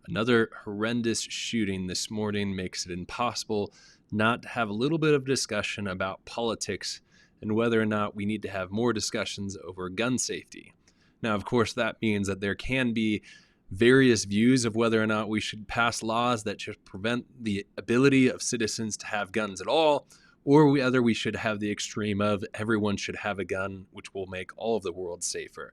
Another horrendous shooting this morning makes it impossible not to have a little bit of discussion about politics and whether or not we need to have more discussions over gun safety. Now, of course, that means that there can be various views of whether or not we should pass laws that should prevent the ability of citizens to have guns at all, or whether we should have the extreme of everyone should have a gun, which will make all of the world safer.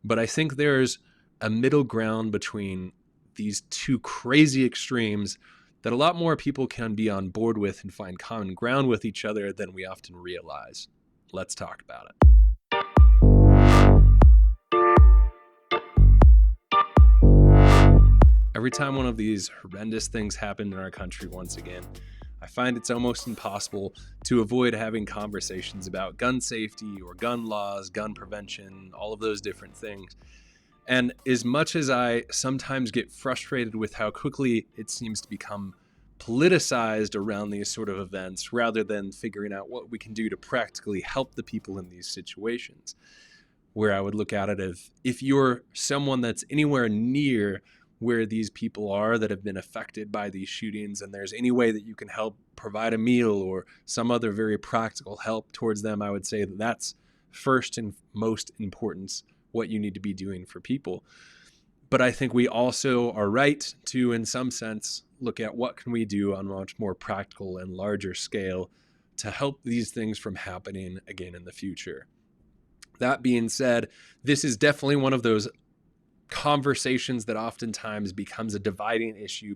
But I think there's a middle ground between these two crazy extremes that a lot more people can be on board with and find common ground with each other than we often realize. Let's talk about it. Every time one of these horrendous things happen in our country once again, I find it's almost impossible to avoid having conversations about gun safety or gun laws, gun prevention, all of those different things. And as much as I sometimes get frustrated with how quickly it seems to become politicized around these sort of events, rather than figuring out what we can do to practically help the people in these situations, where I would look at it as if you're someone that's anywhere near where these people are that have been affected by these shootings, and there's any way that you can help provide a meal or some other very practical help towards them, I would say that that's first and most importance what you need to be doing for people. But I think we also are right to, in some sense, look at what can we do on a much more practical and larger scale to help these things from happening again in the future. That being said, this is definitely one of those conversations that oftentimes becomes a dividing issue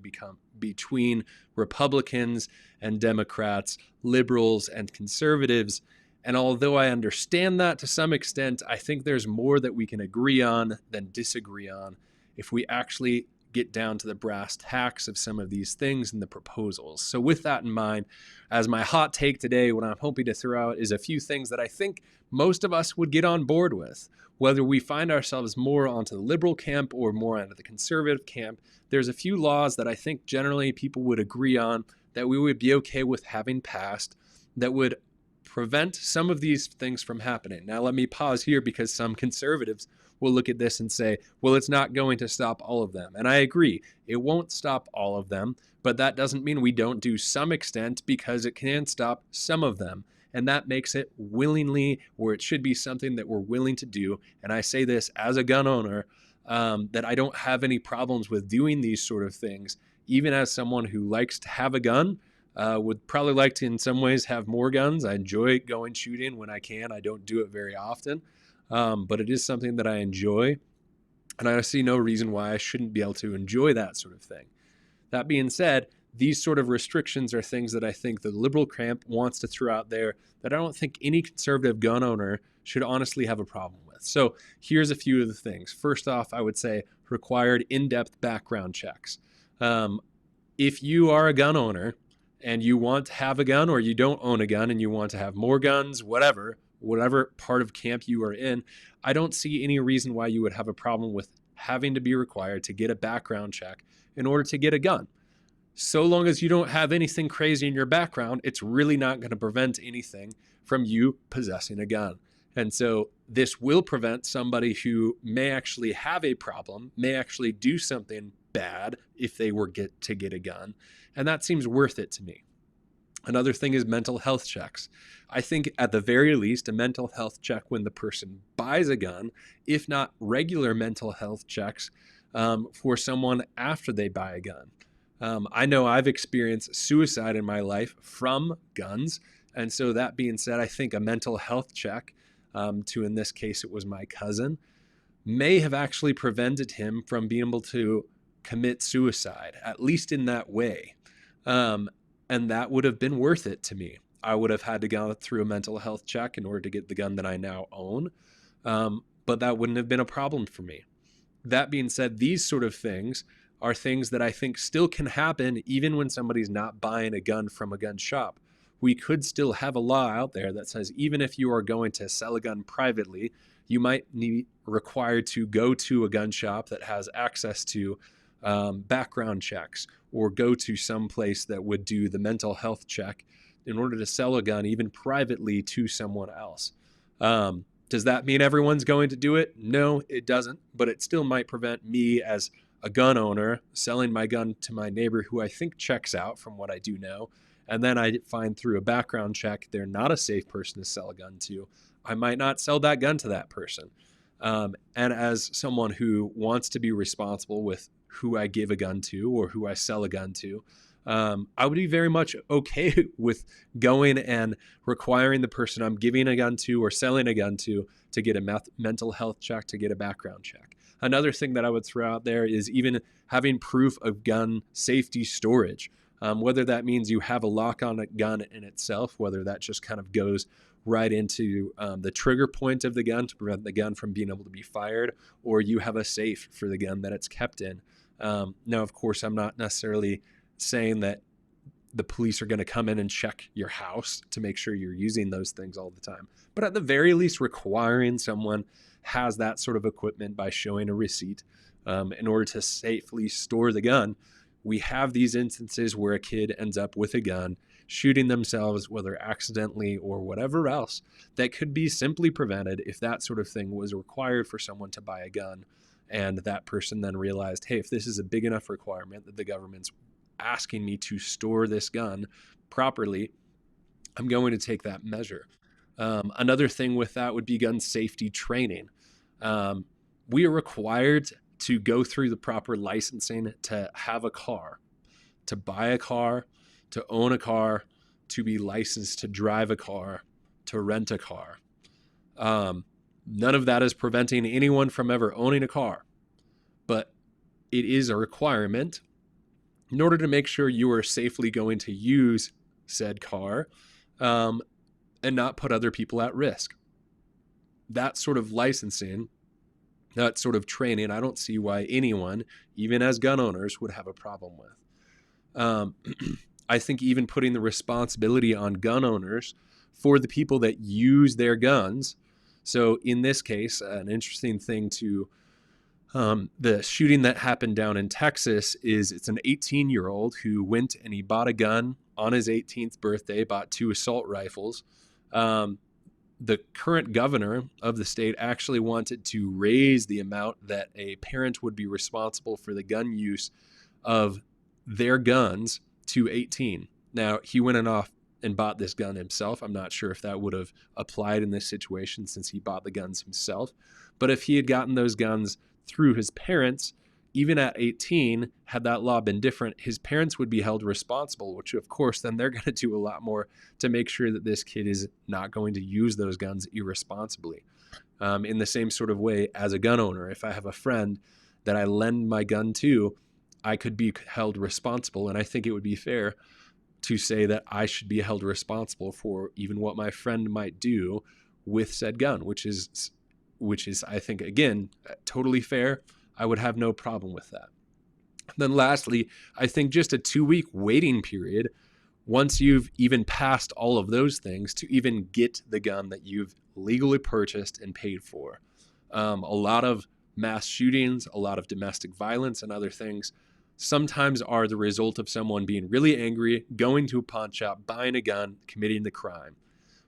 between Republicans and Democrats, liberals and conservatives. And although I understand that to some extent, I think there's more that we can agree on than disagree on if we actually get down to the brass tacks of some of these things in the proposals. So with that in mind, as my hot take today, what I'm hoping to throw out is a few things that I think most of us would get on board with. Whether we find ourselves more onto the liberal camp or more onto the conservative camp, there's a few laws that I think generally people would agree on that we would be okay with having passed that would prevent some of these things from happening. Now, let me pause here because some conservatives will look at this and say, well, it's not going to stop all of them. And I agree, it won't stop all of them, but that doesn't mean we don't do some extent because it can stop some of them. And that makes it willingly, or it should be something that we're willing to do. And I say this as a gun owner, that I don't have any problems with doing these sort of things, even as someone who likes to have a gun. Would probably like to, in some ways, have more guns. I enjoy going shooting when I can. I don't do it very often, but it is something that I enjoy, and I see no reason why I shouldn't be able to enjoy that sort of thing. That being said, these sort of restrictions are things that I think the liberal camp wants to throw out there that I don't think any conservative gun owner should honestly have a problem with. So here's a few of the things. First off, I would say required in-depth background checks. If you are a gun owner, and you want to have a gun, or you don't own a gun and you want to have more guns, whatever part of camp you are in, I don't see any reason why you would have a problem with having to be required to get a background check in order to get a gun. So long as you don't have anything crazy in your background, it's really not going to prevent anything from you possessing a gun. And so this will prevent somebody who may actually have a problem, may actually do something bad if they were to get a gun. And that seems worth it to me. Another thing is mental health checks. I think at the very least, a mental health check when the person buys a gun, if not regular mental health checks for someone after they buy a gun. I know I've experienced suicide in my life from guns. And so that being said, I think a mental health check to, in this case, it was my cousin, may have actually prevented him from being able to commit suicide, at least in that way. And that would have been worth it to me. I would have had to go through a mental health check in order to get the gun that I now own. But that wouldn't have been a problem for me. That being said, these sort of things are things that I think still can happen even when somebody's not buying a gun from a gun shop. We could still have a law out there that says even if you are going to sell a gun privately, you might be required to go to a gun shop that has access to background checks, or go to some place that would do the mental health check in order to sell a gun even privately to someone else. Does that mean everyone's going to do it? No, it doesn't, but it still might prevent me as a gun owner selling my gun to my neighbor who I think checks out from what I do know, and then I find through a background check they're not a safe person to sell a gun to, I might not sell that gun to that person. And as someone who wants to be responsible with who I give a gun to or who I sell a gun to, I would be very much okay with going and requiring the person I'm giving a gun to or selling a gun to get a mental health check, to get a background check. Another thing that I would throw out there is even having proof of gun safety storage, whether that means you have a lock on a gun in itself, whether that just kind of goes right into the trigger point of the gun to prevent the gun from being able to be fired, or you have a safe for the gun that it's kept in. Now, of course, I'm not necessarily saying that the police are going to come in and check your house to make sure you're using those things all the time. But at the very least, requiring someone has that sort of equipment by showing a receipt in order to safely store the gun. We have these instances where a kid ends up with a gun, shooting themselves, whether accidentally or whatever else, that could be simply prevented if that sort of thing was required for someone to buy a gun. And that person then realized, hey, if this is a big enough requirement that the government's asking me to store this gun properly, I'm going to take that measure. Another thing with that would be gun safety training. We are required to go through the proper licensing to have a car, to buy a car, to own a car, to be licensed to drive a car, to rent a car. None of that is preventing anyone from ever owning a car, but it is a requirement in order to make sure you are safely going to use said car and not put other people at risk. That sort of licensing, that sort of training, I don't see why anyone, even as gun owners, would have a problem with. I think even putting the responsibility on gun owners for the people that use their guns. So in this case, an interesting thing to the shooting that happened down in Texas is it's an 18-year-old who went and he bought a gun on his 18th birthday, bought 2 assault rifles. The current governor of the state actually wanted to raise the amount that a parent would be responsible for the gun use of their guns to 18. Now, he went off and bought this gun himself. I'm not sure if that would have applied in this situation since he bought the guns himself. But if he had gotten those guns through his parents, even at 18, had that law been different, his parents would be held responsible, which of course then they're going to do a lot more to make sure that this kid is not going to use those guns irresponsibly. In the same sort of way as a gun owner, if I have a friend that I lend my gun to, I could be held responsible, and I think it would be fair to say that I should be held responsible for even what my friend might do with said gun, which is, I think, again, totally fair. I would have no problem with that. Then lastly, I think just a 2-week waiting period, once you've even passed all of those things, to even get the gun that you've legally purchased and paid for. A lot of mass shootings, a lot of domestic violence and other things sometimes are the result of someone being really angry, going to a pawn shop, buying a gun, committing the crime,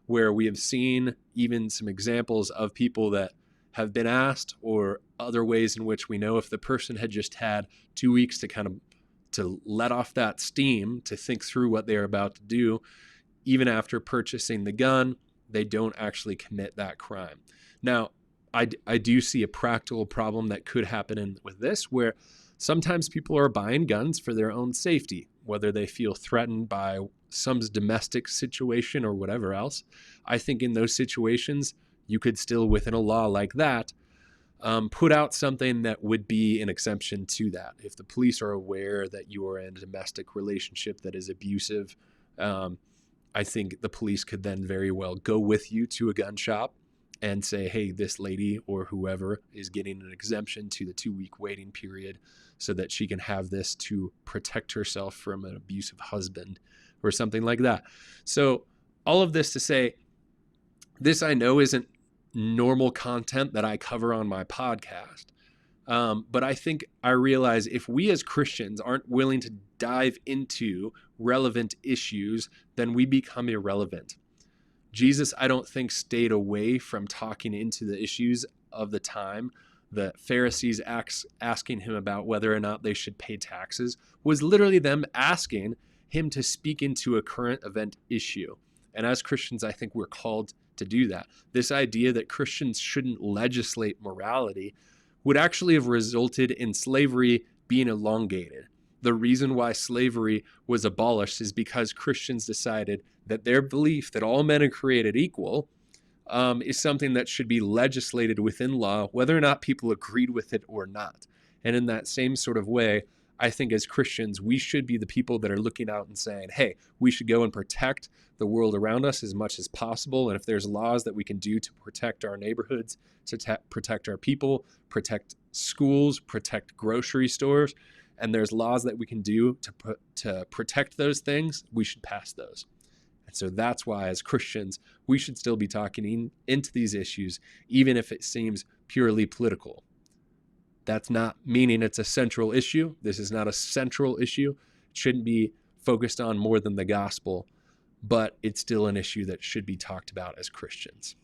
where we have seen even some examples of people that have been asked, or other ways in which we know if the person had just had 2 weeks to kind of to let off that steam, to think through what they're about to do, even after purchasing the gun, they don't actually commit that crime. Now, I do see a practical problem that could happen with this, where sometimes people are buying guns for their own safety, whether they feel threatened by some domestic situation or whatever else. I think in those situations, you could still, within a law like that, put out something that would be an exemption to that. If the police are aware that you are in a domestic relationship that is abusive, I think the police could then very well go with you to a gun shop and say, hey, this lady or whoever is getting an exemption to the 2-week waiting period so that she can have this to protect herself from an abusive husband or something like that. So all of this to say, this I know isn't normal content that I cover on my podcast. But I think I realize if we as Christians aren't willing to dive into relevant issues, then we become irrelevant. Jesus, I don't think, stayed away from talking into the issues of the time the Pharisees asking him about whether or not they should pay taxes was literally them asking him to speak into a current event issue. And as Christians, I think we're called to do that. This idea that Christians shouldn't legislate morality would actually have resulted in slavery being elongated. The reason why slavery was abolished is because Christians decided that their belief that all men are created equal is something that should be legislated within law, whether or not people agreed with it or not. And in that same sort of way, I think as Christians, we should be the people that are looking out and saying, hey, we should go and protect the world around us as much as possible. And if there's laws that we can do to protect our neighborhoods, to protect our people, protect schools, protect grocery stores, and there's laws that we can do to protect those things, we should pass those. And so that's why as Christians, we should still be talking into these issues, even if it seems purely political. That's not meaning it's a central issue. This is not a central issue. It shouldn't be focused on more than the gospel, but it's still an issue that should be talked about as Christians.